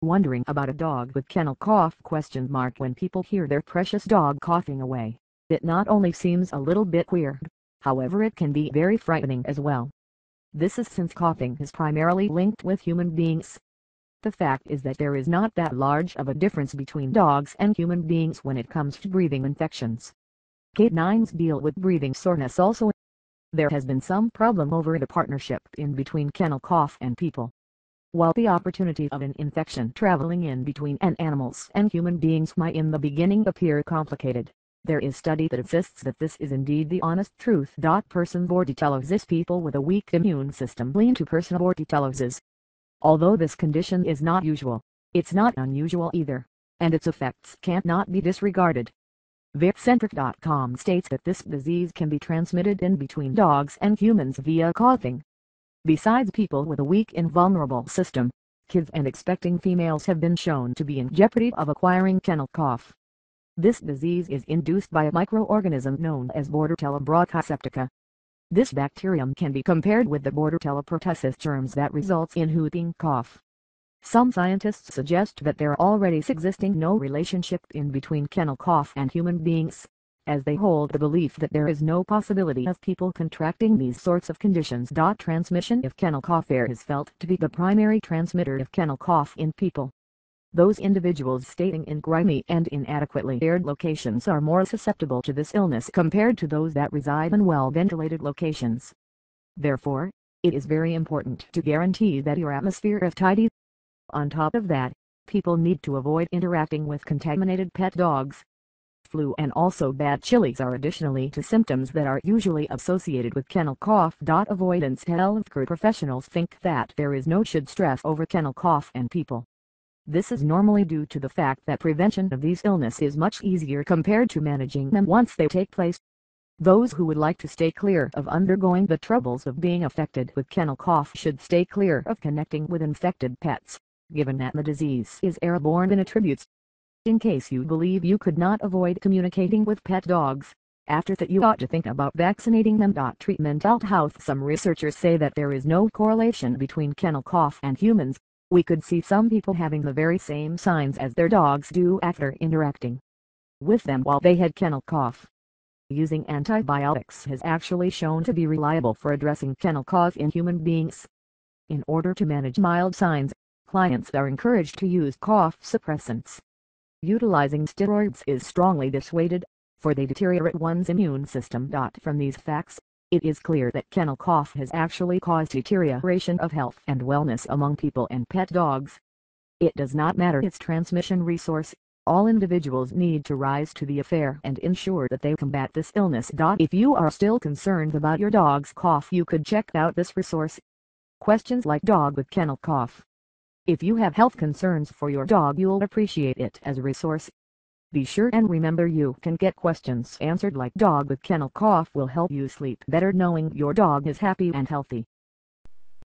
Wondering about a dog with kennel cough? When people hear their precious dog coughing away, it not only seems a little bit weird, however it can be very frightening as well. This is since coughing is primarily linked with human beings. The fact is that there is not that large of a difference between dogs and human beings when it comes to breathing infections. Canines deal with breathing soreness also. There has been some problem over the partnership in between kennel cough and people. While the opportunity of an infection traveling in between animals and human beings might in the beginning appear complicated, there is study that insists that this is indeed the honest truth. Bordetelliosis. People with a weak immune system lean to bordetelliosis. Although this condition is not usual, it's not unusual either, and its effects can't not be disregarded. VetCentric.com states that this disease can be transmitted in between dogs and humans via coughing. Besides people with a weak and vulnerable system, kids and expecting females have been shown to be in jeopardy of acquiring kennel cough. This disease is induced by a microorganism known as Bordetella brachyseptica. This bacterium can be compared with the Bordetella pertussis germs that results in whooping cough. Some scientists suggest that there already existing no relationship in between kennel cough and human beings, as they hold the belief that there is no possibility of people contracting these sorts of conditions. Transmission of kennel cough. There is felt to be the primary transmitter of kennel cough in people. Those individuals staying in grimy and inadequately aired locations are more susceptible to this illness compared to those that reside in well-ventilated locations. Therefore, it is very important to guarantee that your atmosphere is tidy. On top of that, people need to avoid interacting with contaminated pet dogs. Flu and also bad chilies are additionally to symptoms that are usually associated with kennel cough. Avoidance. Healthcare professionals think that there is no should stress over kennel cough and people. This is normally due to the fact that prevention of these illnesses is much easier compared to managing them once they take place. Those who would like to stay clear of undergoing the troubles of being affected with kennel cough should stay clear of connecting with infected pets, given that the disease is airborne in attributes. In case you believe you could not avoid communicating with pet dogs, after that you ought to think about vaccinating them. Treatment. Health. Some researchers say that there is no correlation between kennel cough and humans. We could see some people having the very same signs as their dogs do after interacting with them while they had kennel cough. Using antibiotics has actually shown to be reliable for addressing kennel cough in human beings. In order to manage mild signs, clients are encouraged to use cough suppressants. Utilizing steroids is strongly dissuaded, for they deteriorate one's immune system. From these facts, it is clear that kennel cough has actually caused deterioration of health and wellness among people and pet dogs. It does not matter its transmission resource, all individuals need to rise to the affair and ensure that they combat this illness. If you are still concerned about your dog's cough, you could check out this resource. Questions like dog with kennel cough. If you have health concerns for your dog, you'll appreciate it as a resource. Be sure and remember you can get questions answered like dog with kennel cough will help you sleep better knowing your dog is happy and healthy.